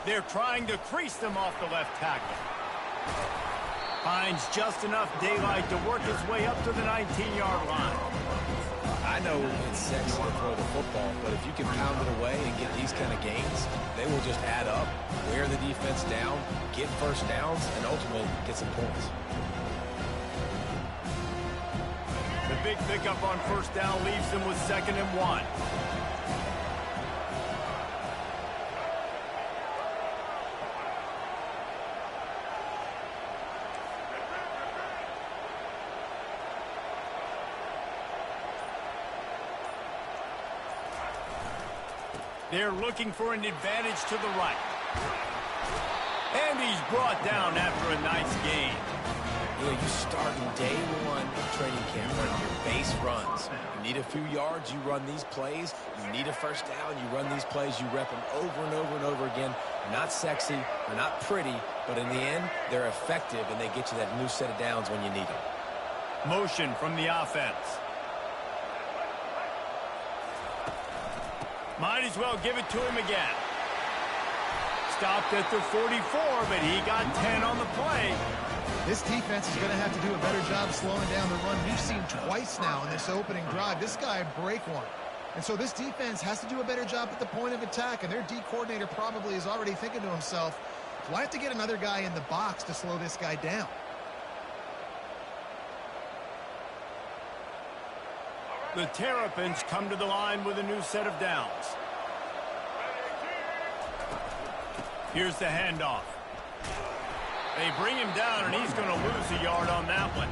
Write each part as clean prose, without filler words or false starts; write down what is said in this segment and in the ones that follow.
They're trying to crease them off the left tackle. Finds just enough daylight to work his way up to the 19-yard line. I know it's sexy to throw the football, but if you can pound it away and get these kind of gains, they will just add up, wear the defense down, get first downs, and ultimately get some points. The big pickup on first down leaves them with 2nd and 1. They're looking for an advantage to the right. And he's brought down after a nice gain. You know, you start in day one of training camp running your base runs. You need a few yards, you run these plays. You need a first down, you run these plays. You rep them over and over and over again. They're not sexy, they're not pretty, but in the end, they're effective, and they get you that new set of downs when you need them. Motion from the offense. Might as well give it to him again. Stopped at the 44, but he got 10 on the play. This defense is going to have to do a better job slowing down the run. We've seen twice now in this opening drive. This guy break one. And so this defense has to do a better job at the point of attack, and their D coordinator probably is already thinking to himself, do I have to get another guy in the box to slow this guy down? The Terrapins come to the line with a new set of downs. Here's the handoff. They bring him down, and he's going to lose a yard on that one.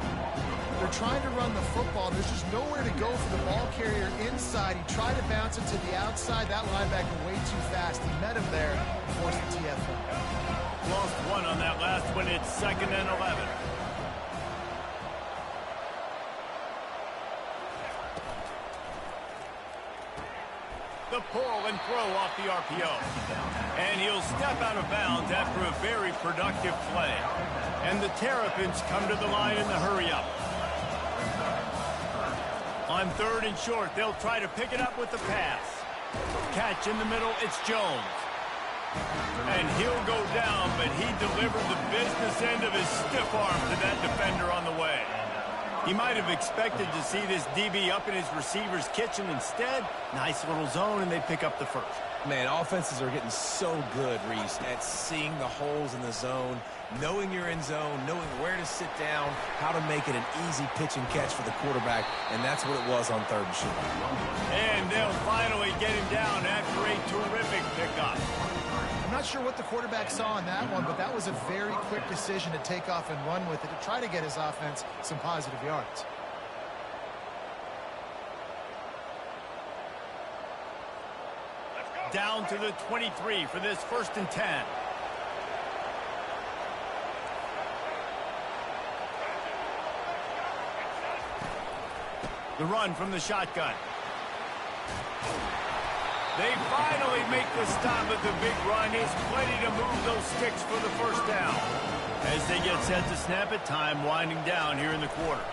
They're trying to run the football. There's just nowhere to go for the ball carrier inside. He tried to bounce it to the outside. That linebacker way too fast. He met him there and forced the TFL. Lost one on that last one. It's 2nd and 11. The pull and throw off the RPO. And he'll step out of bounds after a very productive play. And the Terrapins come to the line in the hurry-up. On 3rd and short, they'll try to pick it up with the pass. Catch in the middle, it's Jones. And he'll go down, but he delivered the business end of his stiff arm to that defender on the way. He might have expected to see this DB up in his receiver's kitchen. Instead, nice little zone, and they pick up the first. Man, offenses are getting so good, Reese, at seeing the holes in the zone, knowing you're in zone, knowing where to sit down, how to make it an easy pitch and catch for the quarterback, and that's what it was on 3rd and short. And they'll finally get him down after a terrific pickup. I'm not sure what the quarterback saw in that one, but that was a very quick decision to take off and run with it to try to get his offense some positive yards. Down to the 23 for this 1st and 10. The run from the shotgun. They finally make the stop at the big run. He's plenty to move those sticks for the first down. As they get set to snap it, time winding down here in the quarter.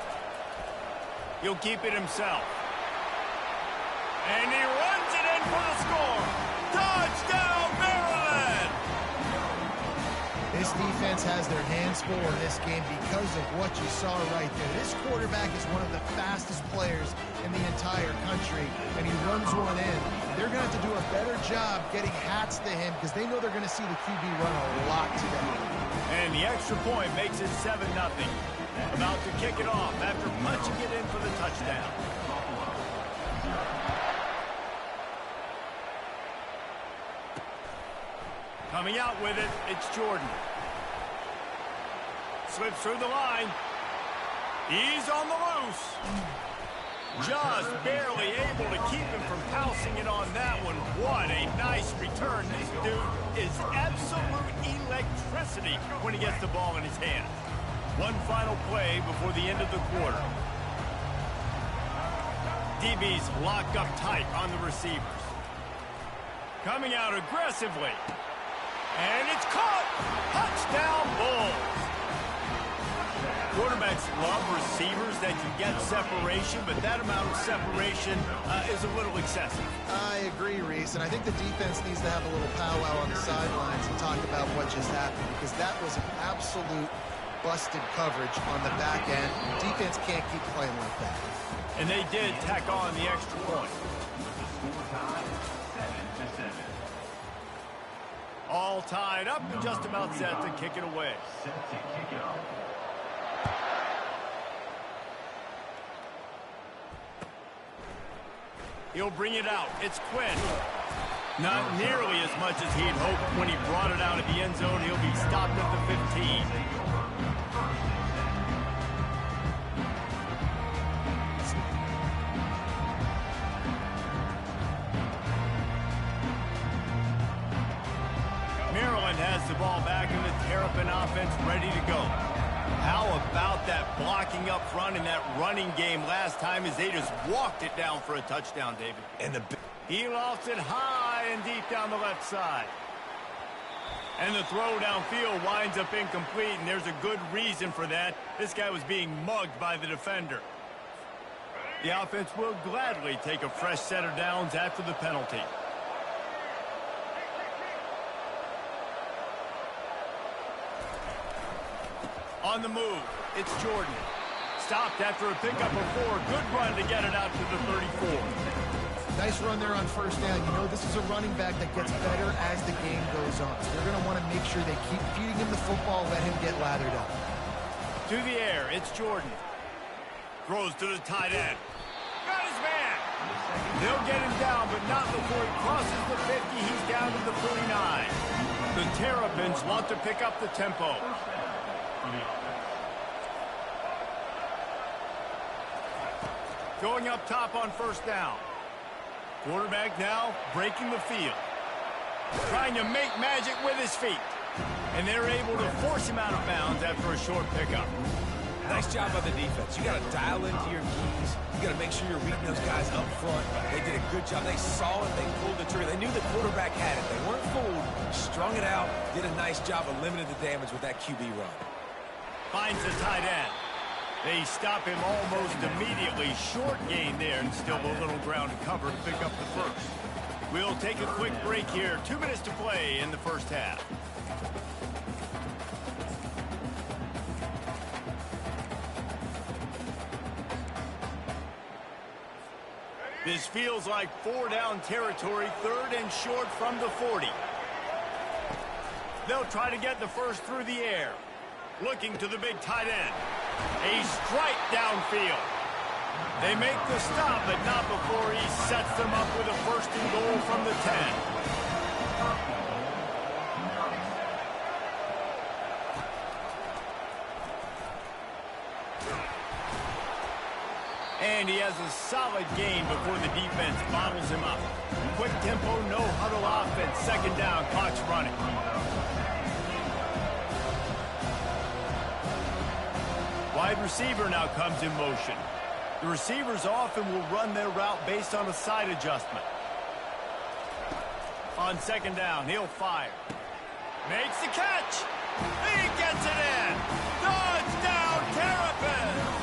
He'll keep it himself. And he runs it in for the score. Touchdown, Maryland! This defense has their hands full in this game because of what you saw right there. This quarterback is one of the fastest players in the entire country, and he runs one in. They're going to have to do a better job getting hats to him because they know they're going to see the QB run a lot today. And the extra point makes it 7-0. About to kick it off after punching it in for the touchdown. Coming out with it, it's Jordan. Slips through the line. He's on the loose. Just barely able to keep him from pouncing it on that one. What a nice return. This dude is absolute electricity when he gets the ball in his hand. One final play before the end of the quarter. DB's locked up tight on the receivers. Coming out aggressively. And it's caught! Touchdown, Bulls! Quarterbacks love receivers that can get separation, but that amount of separation is a little excessive. I agree, Reese, and I think the defense needs to have a little powwow on the sidelines and talk about what just happened, because that was an absolute busted coverage on the back end. Defense can't keep playing like that. And they did tack on the extra point. All tied up and just about set to kick it away. He'll bring it out. It's Quinn. Not nearly as much as he'd hoped when he brought it out of the end zone. He'll be stopped at the 15. Maryland has the ball back and the Terrapin offense ready to go. How about that blocking up front in that running game last time as they just walked it down for a touchdown, David? And He lofts it high and deep down the left side. And the throw downfield winds up incomplete, and there's a good reason for that. This guy was being mugged by the defender. The offense will gladly take a fresh set of downs after the penalty. On the move, it's Jordan. Stopped after a pickup of 4. Good run to get it out to the 34. Nice run there on first down. You know, this is a running back that gets better as the game goes on. So they're going to want to make sure they keep feeding him the football, let him get lathered up. To the air, it's Jordan. Throws to the tight end. Got his man. They'll get him down, but not before he crosses the 50. He's down to the 49. The Terrapins want to pick up the tempo. Going up top on first down. Quarterback now breaking the field. Trying to make magic with his feet. And they're able to force him out of bounds after a short pickup. nice job by the defense. You got to dial into your keys. You got to make sure you're reading those guys up front. They did a good job. They saw it. They pulled the trigger. They knew the quarterback had it. They weren't fooled. Strung it out. Did a nice job of limiting the damage with that QB run. Finds the tight end. They stop him almost immediately. Short gain there, and still a little ground to cover to pick up the first. We'll take a quick break here. 2 minutes to play in the first half. This feels like 4-down territory, 3rd and short from the 40. They'll try to get the first through the air. Looking to the big tight end. A strike downfield. They make the stop, but not before he sets them up with a 1st and goal from the 10. And he has a solid gain before the defense bottles him up. Quick tempo, no huddle offense. 2nd down, clock's running. Wide receiver now comes in motion. The receivers often will run their route based on a side adjustment. On 2nd down, he'll fire. Makes the catch. He gets it in. Touchdown, Terrapins.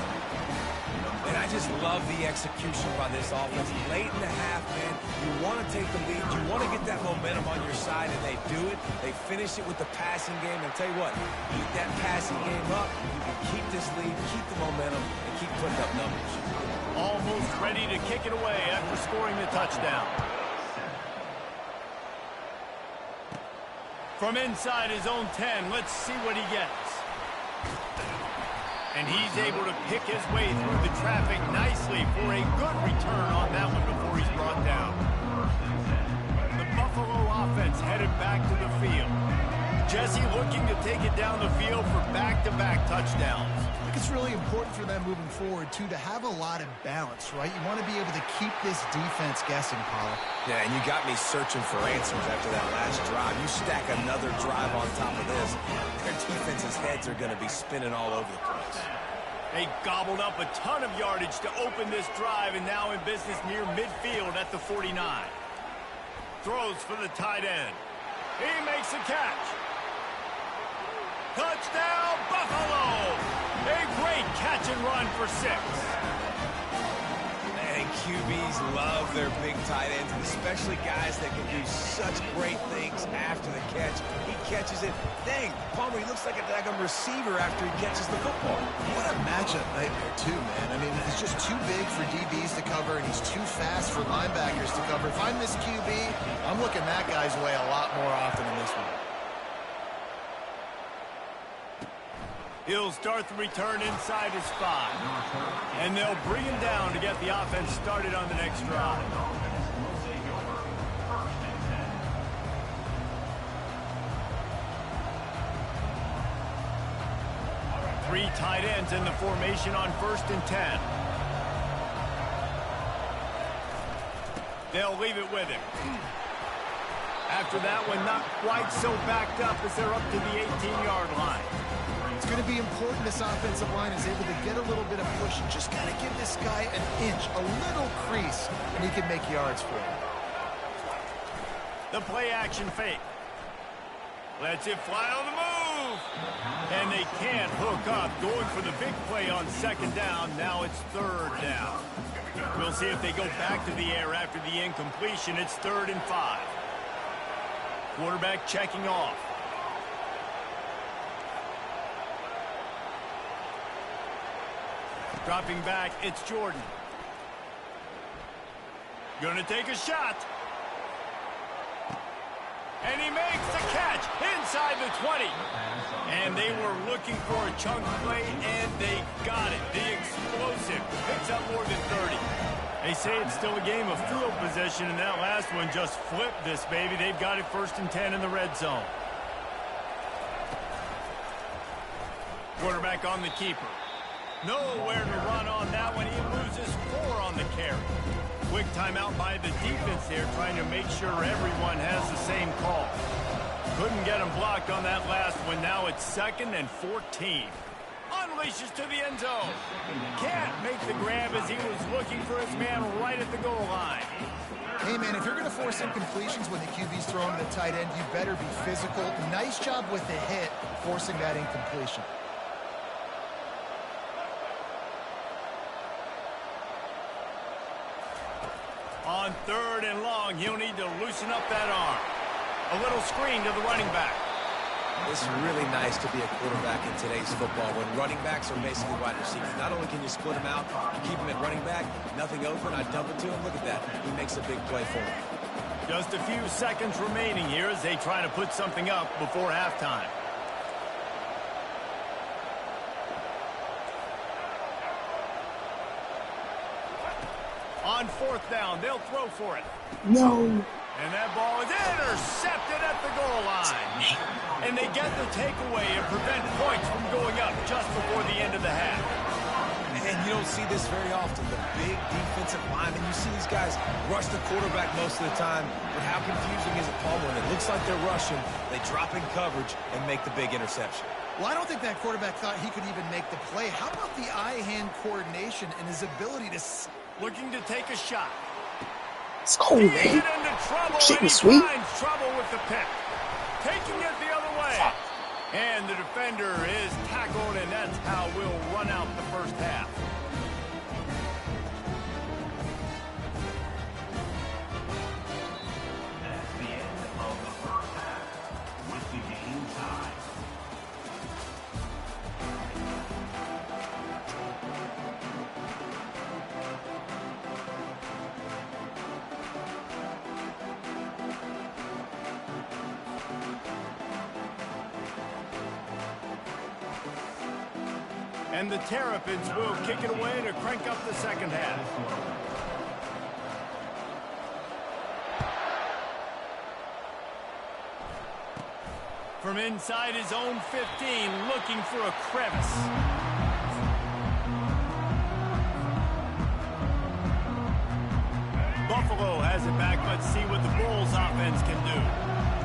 And I just love the execution by this offense. Late in the half, man, you want to take the lead. You want to get that momentum on your side, and they do it. They finish it with the passing game. And I'll tell you what, keep that passing game up. You can keep this lead, keep the momentum, and keep putting up numbers. Almost ready to kick it away after scoring the touchdown. From inside his own 10, let's see what he gets. And he's able to pick his way through the traffic nicely for a good return on that one before he's brought down. The Buffalo offense headed back to the field. Jesse looking to take it down the field for back-to-back touchdowns. I think it's really important for them moving forward, too, to have a lot of balance, right? You want to be able to keep this defense guessing, Paul. Yeah, and you got me searching for answers after that last drive. You stack another drive on top of this, their defense's heads are going to be spinning all over the place. They gobbled up a ton of yardage to open this drive, and now in business near midfield at the 49. Throws for the tight end. He makes a catch. Touchdown, Buffalo! A great catch and run for 6. And QBs love their big tight ends, and especially guys that can do such great things after the catch. He catches it. Dang, Palmer, he looks like a daggum receiver after he catches the football. What a matchup nightmare, too, man. I mean, he's just too big for DBs to cover, and he's too fast for linebackers to cover. If I'm this QB, I'm looking that guy's way a lot more often than this one. He'll start the return inside his 5. And they'll bring him down to get the offense started on the next drive. Three tight ends in the formation on 1st and 10. They'll leave it with him. After that one, not quite so backed up as they're up to the 18-yard line. It's going to be important this offensive line is able to get a little bit of push and just kind of give this guy an inch, a little crease, and he can make yards for him. The play action fake. Lets it fly on the move. And they can't hook up. Going for the big play on 2nd down. Now it's 3rd down. We'll see if they go back to the air after the incompletion. It's 3rd and 5. Quarterback checking off. Dropping back, it's Jordan. Gonna take a shot. And he makes the catch inside the 20. And they were looking for a chunk play, and they got it. The explosive picks up more than 30. They say it's still a game of field possession, and that last one just flipped this baby. They've got it 1st and 10 in the red zone. Quarterback on the keeper. Nowhere to run on that one. He loses 4 on the carry. Quick timeout by the defense here, trying to make sure everyone has the same call. Couldn't get him blocked on that last one. Now it's 2nd and 14. Unleashes to the end zone. Can't make the grab as he was looking for his man right at the goal line. Hey, man, if you're going to force incompletions when the QB's throwing to the tight end, you better be physical. Nice job with the hit, forcing that incompletion. On 3rd and long, he'll need to loosen up that arm. A little screen to the running back. It's really nice to be a quarterback in today's football when running backs are basically wide receivers. Not only can you split them out, you keep them at running back, nothing open, I dump it to him. Look at that. He makes a big play for him. Just a few seconds remaining here as they try to put something up before halftime. On 4th down, they'll throw for it. No. And that ball is intercepted at the goal line. And they get the takeaway and prevent points from going up just before the end of the half. And you don't see this very often. The big defensive linemen, you see these guys rush the quarterback most of the time. But how confusing is it, Paul, when it looks like they're rushing, they drop in coverage and make the big interception? Well, I don't think that quarterback thought he could even make the play. How about the eye-hand coordination and his ability to... Looking to take a shot. It's cold, man. Shit was sweet. Finds trouble with the pick. Taking it the other way. And the defender is tackled, and that's how we'll run out the first half. That's the end of the first half with the game tied. And the Terrapins will kick it away to crank up the second half. From inside his own 15, looking for a crevice. Buffalo has it back. Let's see what the Bulls offense can do.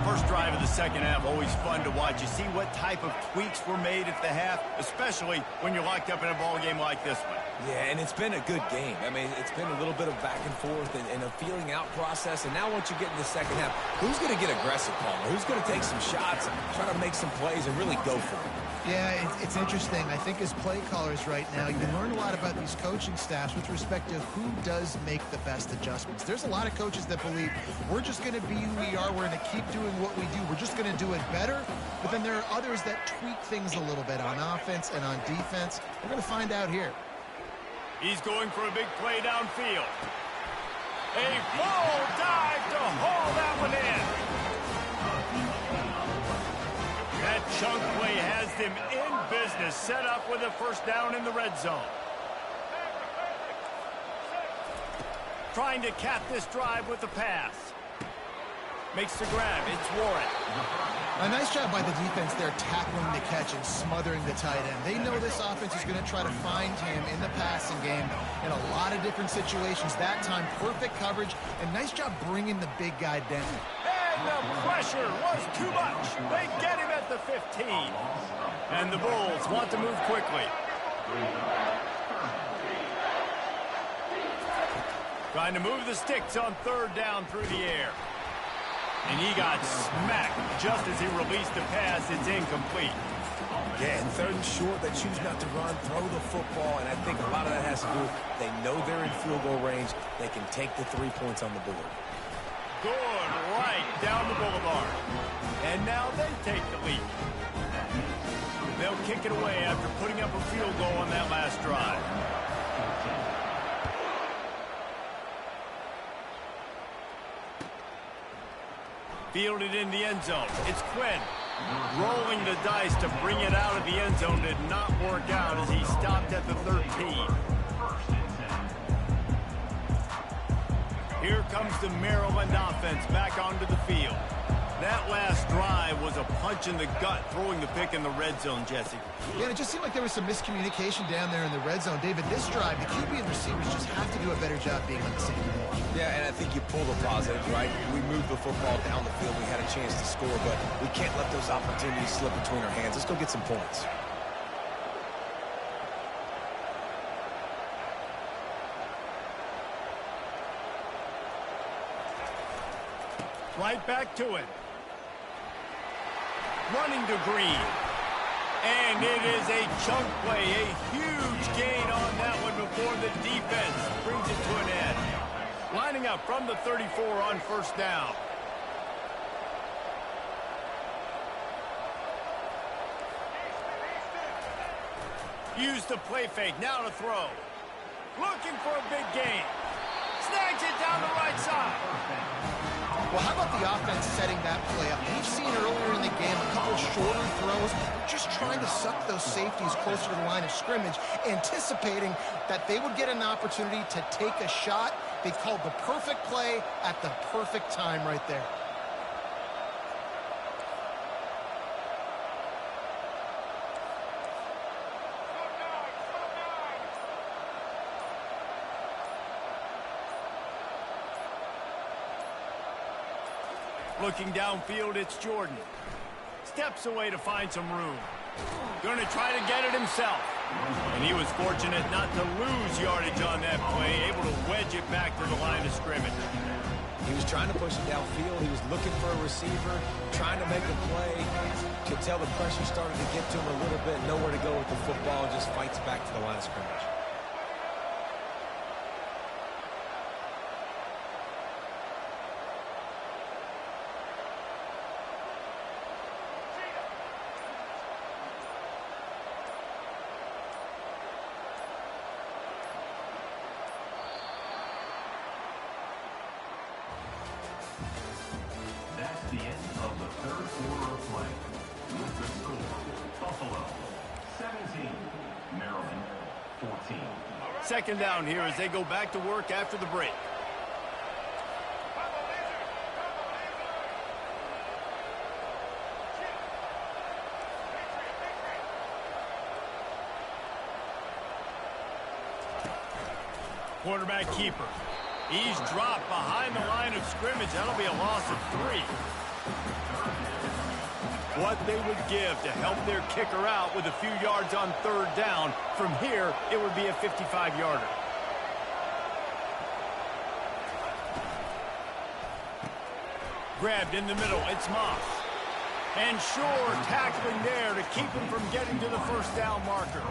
First drive of the second half, always fun to watch. You see what type of tweaks were made at the half, especially when you're locked up in a ball game like this one. Yeah, and it's been a good game. I mean, it's been a little bit of back and forth and a feeling out process. And now once you get in the second half, who's going to get aggressive, Palmer? Who's going to take some shots, try to make some plays, and really go for it? Yeah, it's interesting. I think as play callers right now, you can learn a lot about these coaching staffs with respect to who does make the best adjustments. There's a lot of coaches that believe we're just going to be who we are. We're going to keep doing what we do. We're just going to do it better. But then there are others that tweak things a little bit on offense and on defense. We're going to find out here. He's going for a big play downfield. A full dive to haul that one in. That chunk play has them in business, set up with a first down in the red zone. Trying to cap this drive with the pass. Makes the grab. It's Warren. A nice job by the defense there tackling the catch and smothering the tight end. They know this offense is going to try to find him in the passing game in a lot of different situations. That time, perfect coverage, and nice job bringing the big guy down. And the pressure was too much. They get him at the 15. And the Bulls want to move quickly. Trying to move the sticks on third down through the air. And he got smacked just as he released the pass. It's incomplete. Yeah, and third and short, they choose not to run, throw the football, and I think a lot of that has to do with they know they're in field goal range. They can take the 3 points on the board. Good right down the boulevard. And now they take the lead. They'll kick it away after putting up a field goal on that last drive. Fielded in the end zone. It's Quinn. Rolling the dice to bring it out of the end zone did not work out as he stopped at the 13. Here comes the Maryland offense back onto the field. That last drive was a punch in the gut, throwing the pick in the red zone, Jesse. Yeah, it just seemed like there was some miscommunication down there in the red zone. David, this drive, the QB and receivers just have to do a better job being on the same page. Yeah, and I think you pull the positive, right? We moved the football down the field. We had a chance to score, but we can't let those opportunities slip between our hands. Let's go get some points. Right back to it. Running to Green. And it is a chunk play, a huge gain on that one before the defense brings it to an end. Lining up from the 34 on first down. Use the play fake, now to throw. Looking for a big gain. Snags it down the right side. Well, how about the offense setting that play up? We've seen earlier in the game a couple shorter throws, just trying to suck those safeties closer to the line of scrimmage, anticipating that they would get an opportunity to take a shot. They called the perfect play at the perfect time right there. Looking downfield, it's Jordan. Steps away to find some room. Gonna try to get it himself. And he was fortunate not to lose yardage on that play, able to wedge it back to the line of scrimmage. He was trying to push it downfield. He was looking for a receiver, trying to make a play. Could tell the pressure started to get to him a little bit. Nowhere to go with the football, and just fights back to the line of scrimmage. That's the end of the third quarter of play. With the score, Buffalo 17, Maryland 14. Second down here as they go back to work after the break. Quarterback keeper. He's dropped behind the line of scrimmage. That'll be a loss of 3. what they would give to help their kicker out with a few yards on third down. From here, it would be a 55-yarder. Grabbed in the middle, it's Moss. And Shore tackling there to keep him from getting to the first down marker.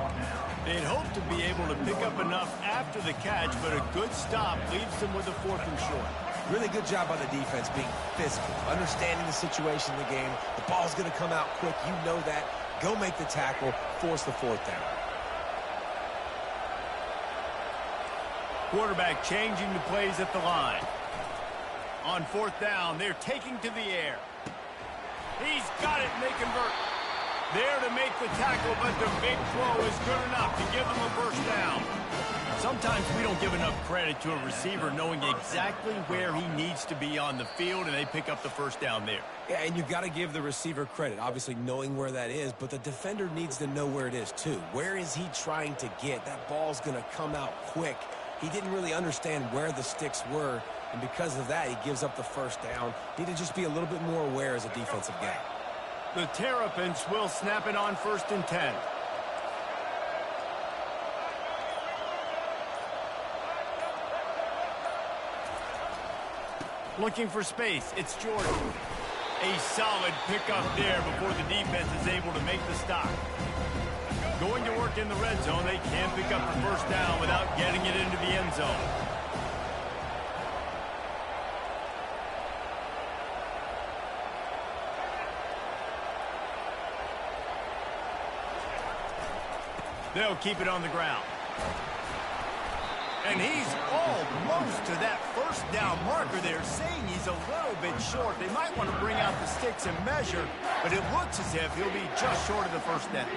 They'd hope to be able to pick up enough after the catch, but a good stop leaves them with a 4th and short. Really good job by the defense being physical, understanding the situation in the game. The ball's going to come out quick. You know that. Go make the tackle, force the 4th down. Quarterback changing the plays at the line. On 4th down, they're taking to the air. He's got it, and they convert. There to make the tackle, but the big throw is good enough to give them a first down. Sometimes we don't give enough credit to a receiver knowing exactly where he needs to be on the field, and they pick up the first down there. Yeah, and you've got to give the receiver credit, obviously knowing where that is, but the defender needs to know where it is too. Where is he trying to get? That ball's going to come out quick. He didn't really understand where the sticks were, and because of that, he gives up the first down. Need to just be a little bit more aware as a defensive guy. The Terrapins will snap it on 1st and 10. Looking for space, it's Jordan. A solid pickup there before the defense is able to make the stop. Going to work in the red zone, they can pick up the first down without getting it into the end zone. They'll keep it on the ground. And he's almost to that first down marker there, saying he's a little bit short. They might want to bring out the sticks and measure, but it looks as if he'll be just short of the first down.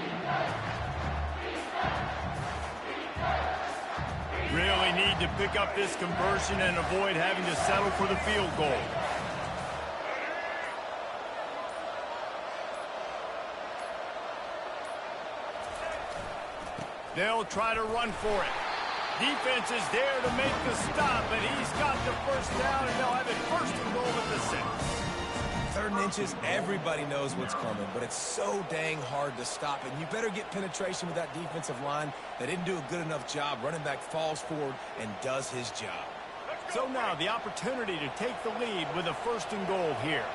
Really need to pick up this conversion and avoid having to settle for the field goal. They'll try to run for it. Defense is there to make the stop, but he's got the first down, and they'll have it 1st and goal at the 6. 3rd and inches, everybody knows what's coming, but it's so dang hard to stop it. You better get penetration with that defensive line. They didn't do a good enough job. Running back falls forward and does his job. So now the opportunity to take the lead with a 1st and goal here.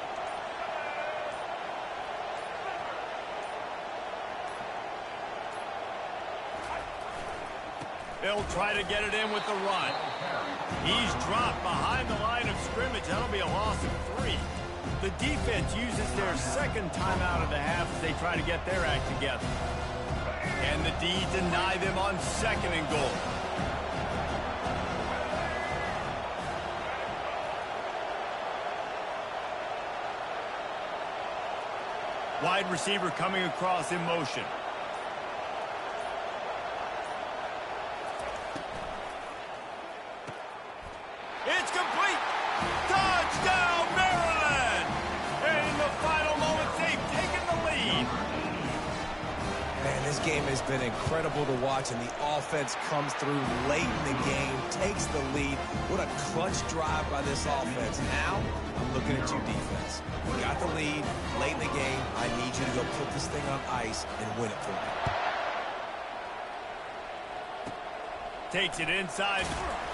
They'll try to get it in with the run. He's dropped behind the line of scrimmage. That'll be a loss of 3. The defense uses their 2nd timeout of the half as they try to get their act together. And the D deny them on 2nd and goal. Wide receiver coming across in motion. It's complete. Touchdown, Maryland! And in the final moments, they've taken the lead. Man, this game has been incredible to watch, and the offense comes through late in the game, takes the lead. What a clutch drive by this offense. Now, I'm looking at you, defense. You got the lead late in the game. I need you to go put this thing on ice and win it for me. Takes it inside.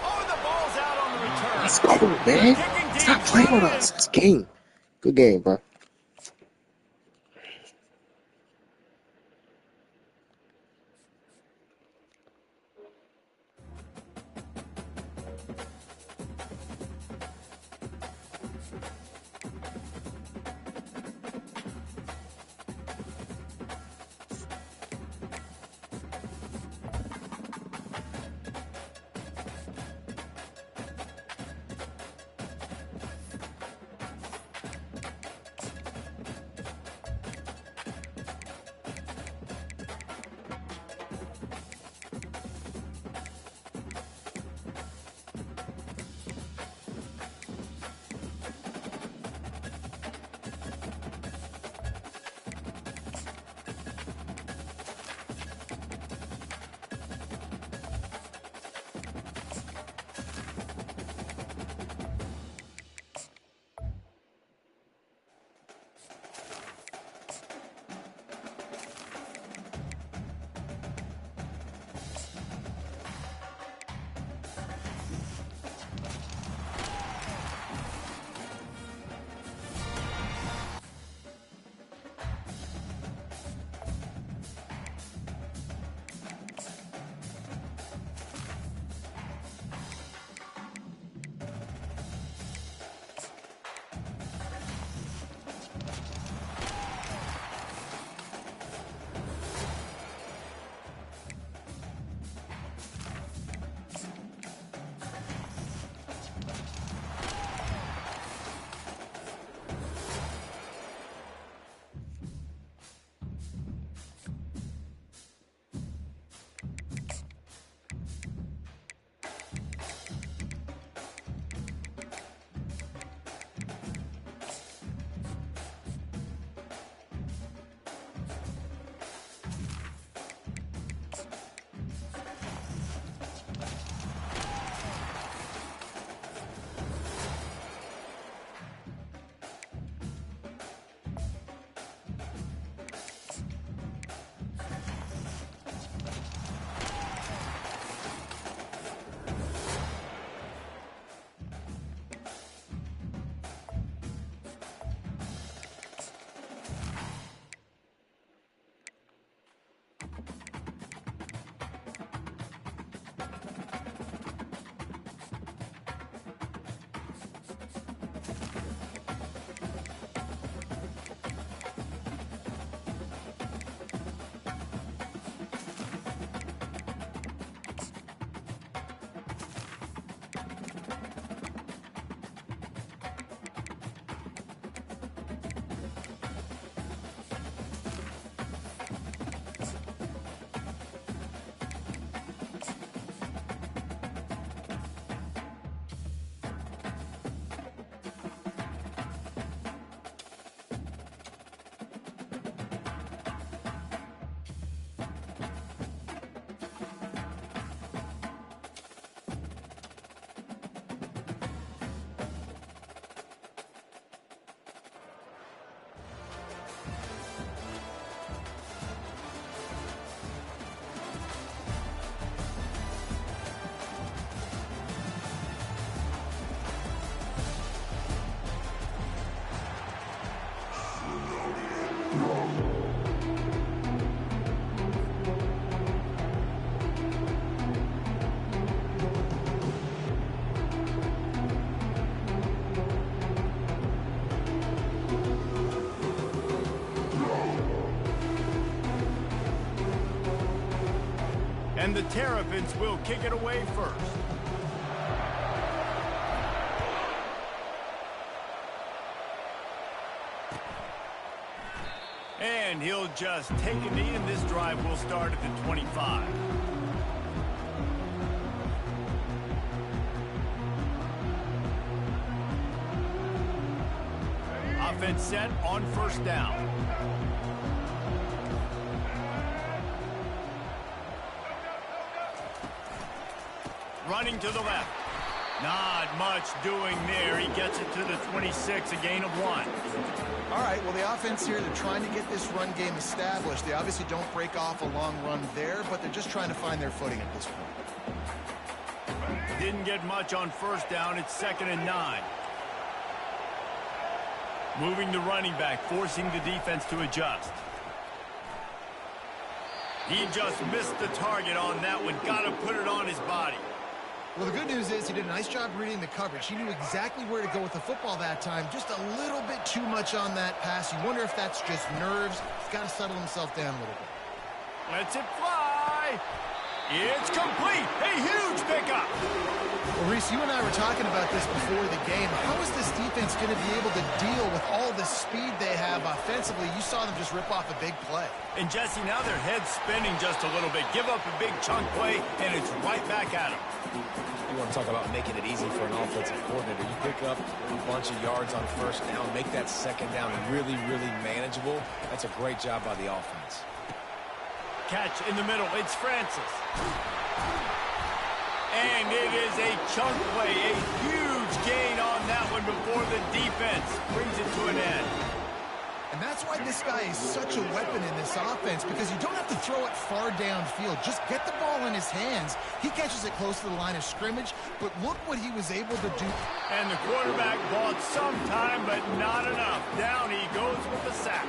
Oh, the ball's out on the return. Let's go, man. Stop playing with us. It's a game. Good game, bro. And the Terrapins will kick it away first. And he'll just take a knee, and this drive will start at the 25. Offense set on first down. Running to the left. Not much doing there. He gets it to the 26, a gain of 1. All right, well, the offense here, they're trying to get this run game established. They obviously don't break off a long run there, but they're just trying to find their footing at this point. Didn't get much on first down. It's 2nd and 9. Moving the running back, forcing the defense to adjust. He just missed the target on that one. Got to put it on his body. Well, the good news is he did a nice job reading the coverage. He knew exactly where to go with the football that time. Just a little bit too much on that pass. You wonder if that's just nerves. He's got to settle himself down a little bit. Lets it fly. It's complete. A huge pickup. Well, Reese, you and I were talking about this before the game. How is this defense going to be able to deal with all the speed they have offensively? You saw them just rip off a big play. And, Jesse, now their head's spinning just a little bit. Give up a big chunk play, and it's right back at them. You want to talk about making it easy for an offensive coordinator. You pick up a bunch of yards on first down, make that second down really, really manageable. That's a great job by the offense. Catch in the middle. It's Francis. And it is a chunk play. A huge gain on that one before the defense brings it to an end. And that's why this guy is such a weapon in this offense, because you don't have to throw it far downfield. Just get the ball in his hands. He catches it close to the line of scrimmage, but look what he was able to do. And the quarterback bought some time, but not enough. Down he goes with the sack.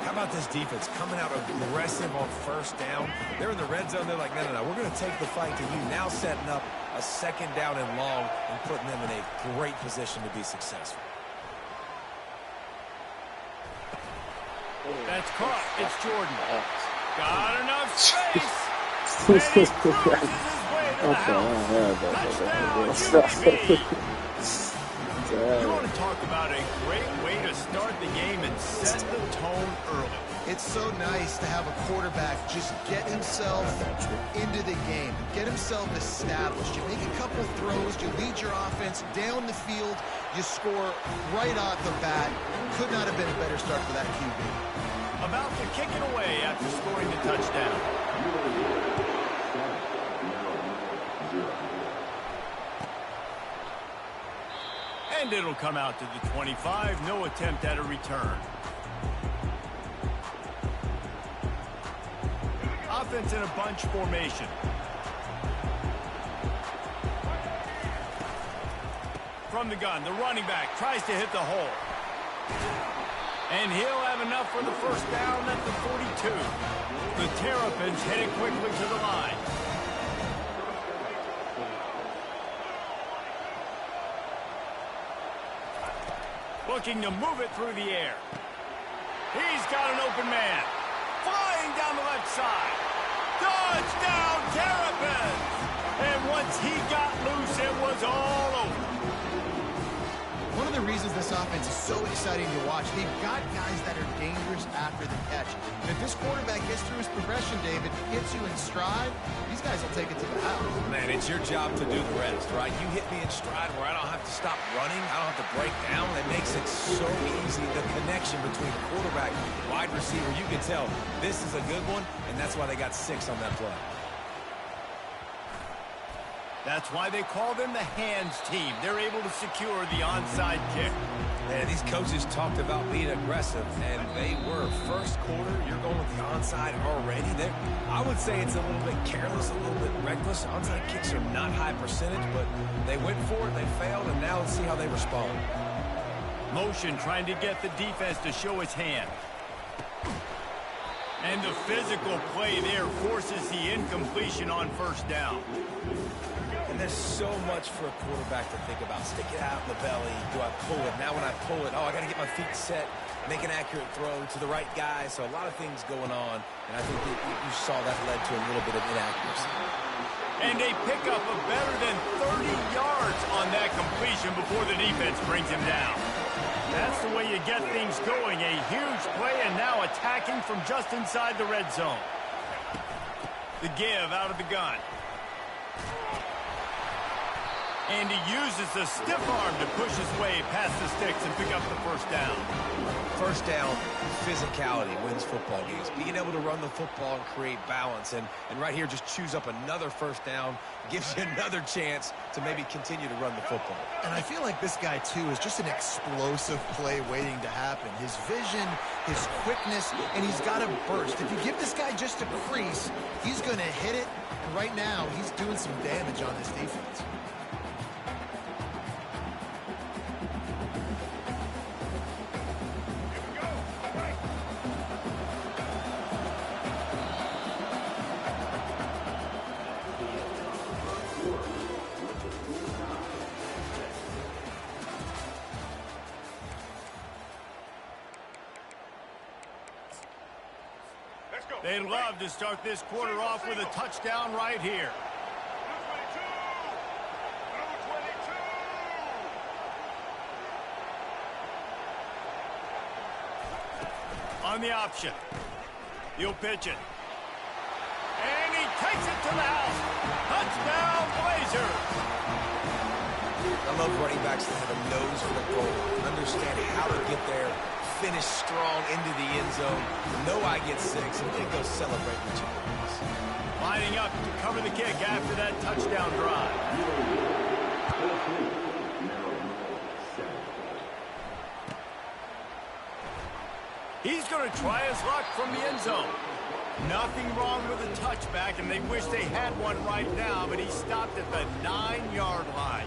How about this defense coming out aggressive on first down? They're in the red zone. They're like, no, no, no. We're going to take the fight to you. Now setting up a second down and long and putting them in a great position to be successful. That's caught. It's Jordan. Got enough space. And he cruises his way to the house. Touchdown, You want to talk about a great way to start the game and set the tone early. It's so nice to have a quarterback just get himself into the game, get himself established. You make a couple throws, you lead your offense down the field, you score right off the bat. Could not have been a better start for that QB. About to kick it away after scoring the touchdown. And it'll come out to the 25. No attempt at a return. Offense in a bunch formation. From the gun, the running back tries to hit the hole. And he'll have enough for the first down at the 42. The Terrapins headed quickly to the line. Looking to move it through the air. He's got an open man. Flying down the left side. Touchdown, Terrapins! And once he got loose, it was all over. One of the reasons this offense is so exciting to watch, they've got guys that are dangerous after the catch. And if this quarterback gets through his progression, David, gets you in stride, these guys will take it to the house. Man, it's your job to do the rest, right? You hit me in stride where I don't have to stop running. I don't have to break down. It makes it so easy. The connection between the quarterback and wide receiver, you can tell this is a good one, and that's why they got 6 on that play. That's why they call them the hands team. They're able to secure the onside kick. Man, these coaches talked about being aggressive, and they were. First quarter, you're going with the onside already. I would say it's a little bit careless, a little bit reckless. Onside kicks are not high percentage, but they went for it, they failed, and now let's see how they respond. Motion trying to get the defense to show its hand. And the physical play there forces the incompletion on first down. And there's so much for a quarterback to think about. Stick it out in the belly. Do I pull it? Now when I pull it, I got to get my feet set, make an accurate throw to the right guy. So a lot of things going on. And I think that you saw that led to a little bit of inaccuracy. And they pick up a better than 30 yards on that completion before the defense brings him down. That's the way you get things going. A huge play and now attacking from just inside the red zone. The give out of the gun. And he uses the stiff arm to push his way past the sticks and pick up the first down. First down, physicality wins football games. Being able to run the football and create balance. And right here, just choose up another first down, gives you another chance to maybe continue to run the football. And I feel like this guy, too, is just an explosive play waiting to happen. His vision, his quickness, and he's got a burst. If you give this guy just a crease, he's going to hit it. And right now, he's doing some damage on this defense. They'd love to start this quarter off with a touchdown right here. On the option. He'll pitch it. And he takes it to the house. Touchdown, Blazers. I love running backs that have a nose for the goal, understand how to get there, finish strong into the end zone, know I get 6, and then go celebrate with your boys. Lining up to cover the kick after that touchdown drive. He's going to try his luck from the end zone. Nothing wrong with a touchback, and they wish they had one right now, but he stopped at the 9-yard line.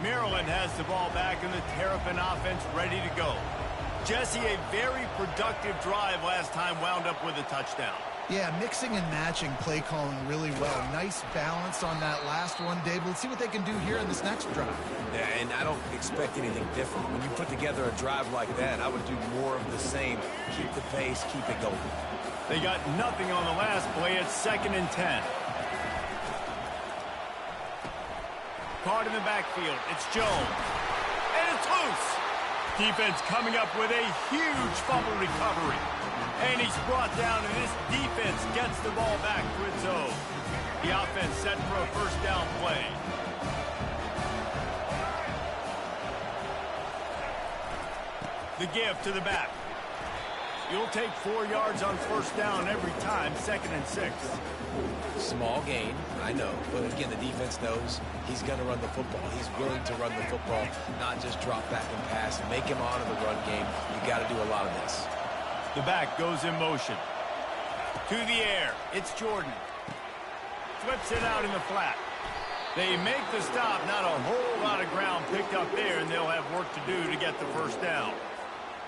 Maryland has the ball back and the Terrapin offense ready to go. Jesse, a very productive drive last time wound up with a touchdown. Yeah, mixing and matching play calling really well. Nice balance on that last one, Dave. Let's see what they can do here in this next drive. Yeah, and I don't expect anything different. When you put together a drive like that, I would do more of the same. Keep the pace, keep it going. They got nothing on the last play. It's 2nd and 10. Caught in the backfield. It's Jones. And it's loose. Defense coming up with a huge fumble recovery. And he's brought down, and this defense gets the ball back to its own. The offense set for a first down play. The give to the back. You'll take 4 yards on first down every time, 2nd and 6. Small gain, I know. But again, the defense knows he's going to run the football. He's willing to run the football, not just drop back and pass. Make him honor the run game. You got to do a lot of this. The back goes in motion. To the air. It's Jordan. Flips it out in the flat. They make the stop. Not a whole lot of ground picked up there, and they'll have work to do to get the first down.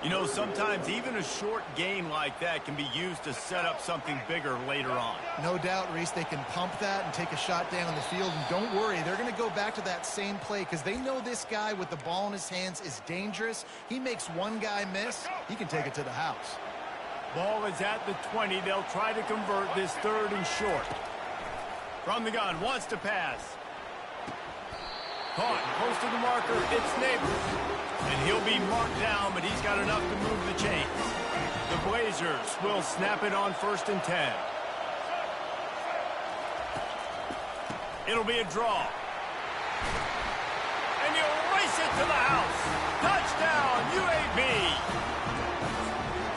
You know, sometimes even a short gain like that can be used to set up something bigger later on. No doubt, Reese, they can pump that and take a shot down the field. And don't worry, they're going to go back to that same play because they know this guy with the ball in his hands is dangerous. He makes one guy miss, he can take it to the house. Ball is at the 20. They'll try to convert this 3rd and short. From the gun, wants to pass. Caught, close to the marker, it's Neighbors. And he'll be marked down, but he's got enough to move the chains. The Blazers will snap it on 1st and 10. It'll be a draw. And he'll race it to the house. Touchdown, UAB.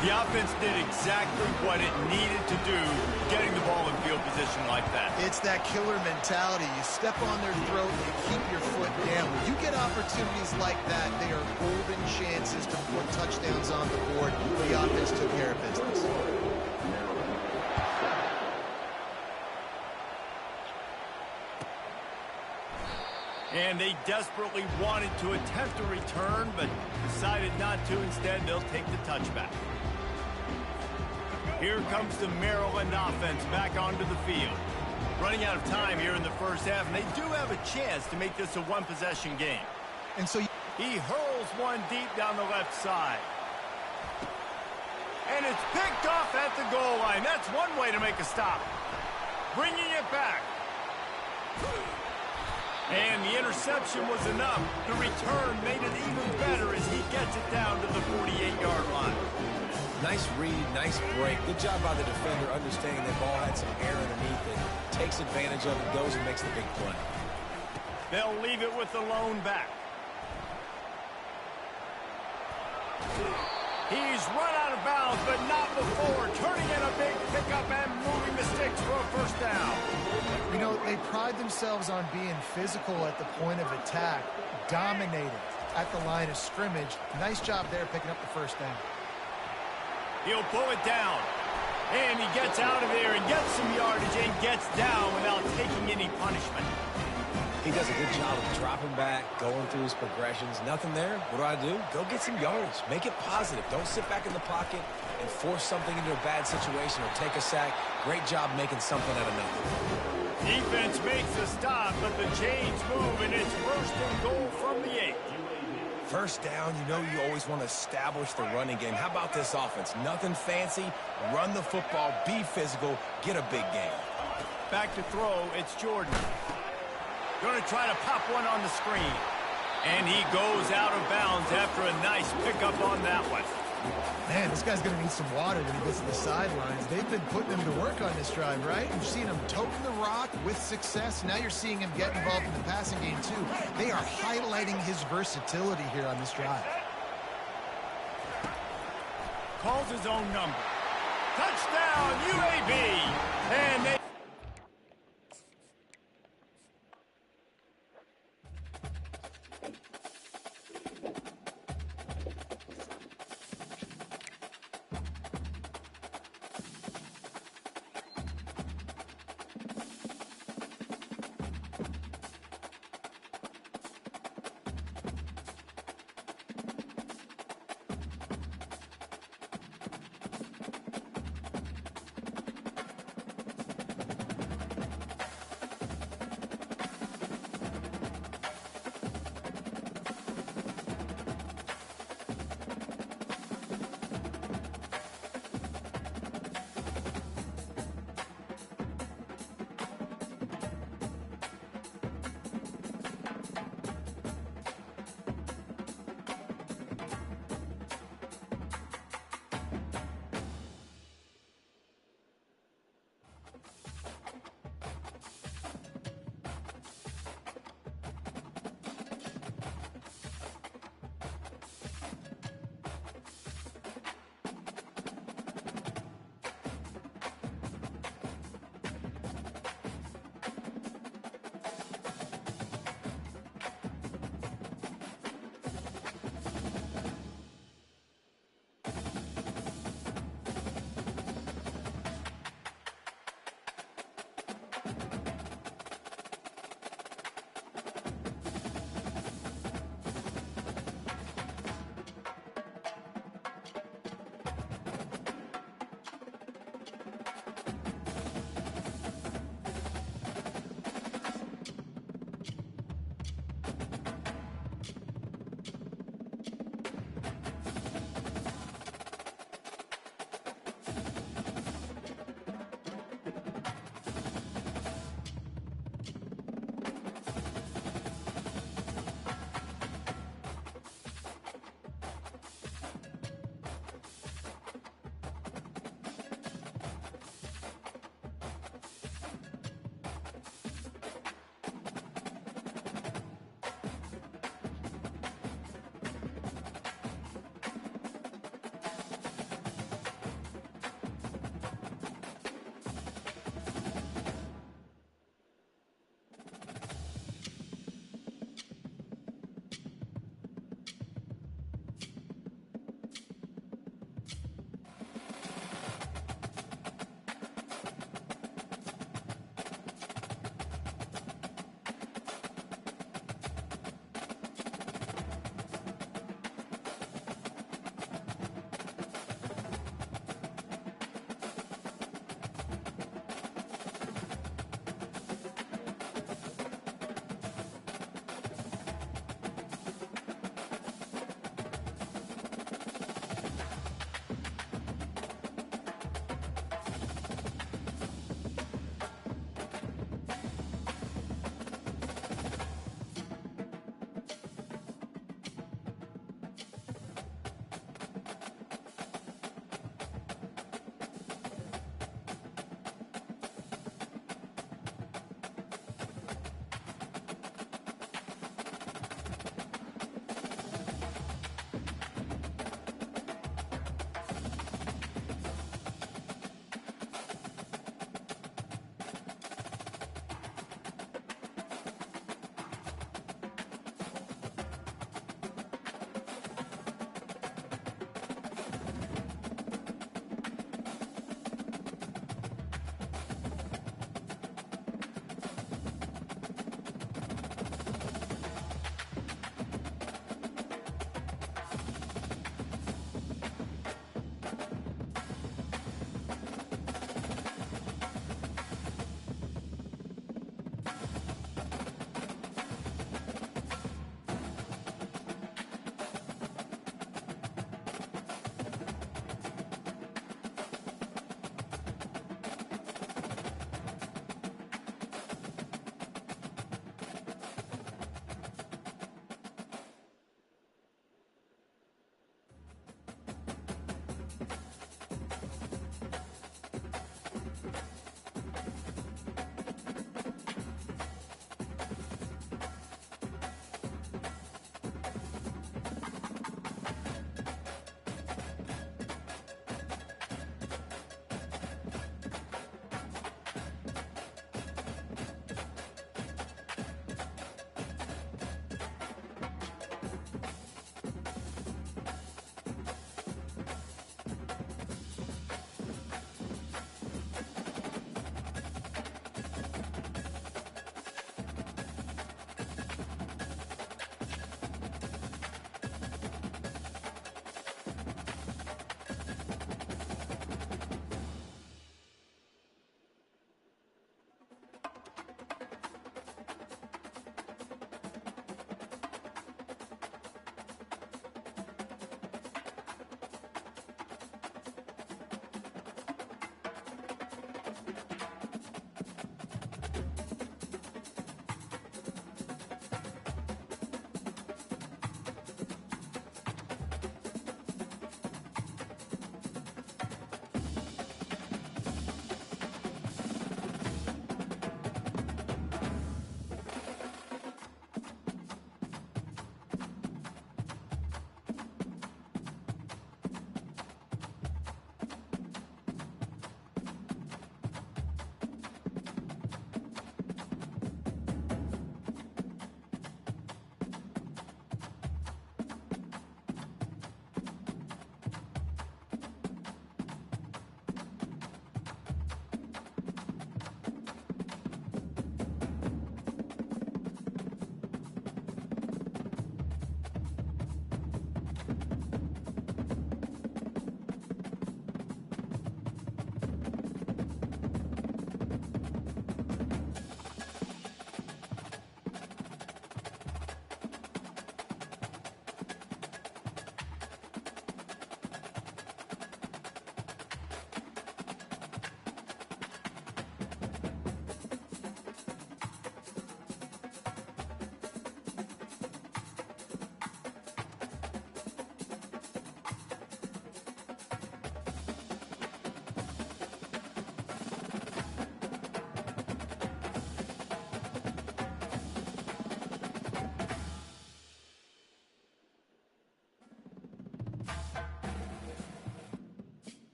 The offense did exactly what it needed to do, getting the ball in field position like that. It's that killer mentality. You step on their throat, you keep your foot down. When you get opportunities like that, they are golden chances to put touchdowns on the board. The offense took care of business. And they desperately wanted to attempt a return, but decided not to. Instead, they'll take the touchback. Here comes the Maryland offense back onto the field. Running out of time here in the first half, and they do have a chance to make this a one-possession game. And so he hurls one deep down the left side. And it's picked off at the goal line. That's one way to make a stop. Bringing it back. And the interception was enough. The return made it even better as he gets it down to the 48-yard line. Nice read, nice break. Good job by the defender understanding the ball had some air underneath it. Takes advantage of it, goes and makes the big play. They'll leave it with the lone back. He's run out of bounds, but not before. Turning in a big pickup and moving the sticks for a first down. You know, they pride themselves on being physical at the point of attack, dominated at the line of scrimmage. Nice job there picking up the first down. He'll pull it down. And he gets out of there and gets some yardage and gets down without taking any punishment. He does a good job of dropping back, going through his progressions. Nothing there. What do? Go get some yardage. Make it positive. Don't sit back in the pocket and force something into a bad situation or take a sack. Great job making something out of nothing. Defense makes a stop, but the chains move, and it's first and goal from the 8. First down, you know you always want to establish the running game. How about this offense? Nothing fancy. Run the football, be physical, get a big game. Back to throw, it's Jordan. Going to try to pop one on the screen. And he goes out of bounds after a nice pickup on that one. Man, this guy's going to need some water when he gets to the sidelines. They've been putting him to work on this drive, right? You've seen him toting the rock with success. Now you're seeing him get involved in the passing game, too. They are highlighting his versatility here on this drive. Calls his own number. Touchdown, UAB! And they...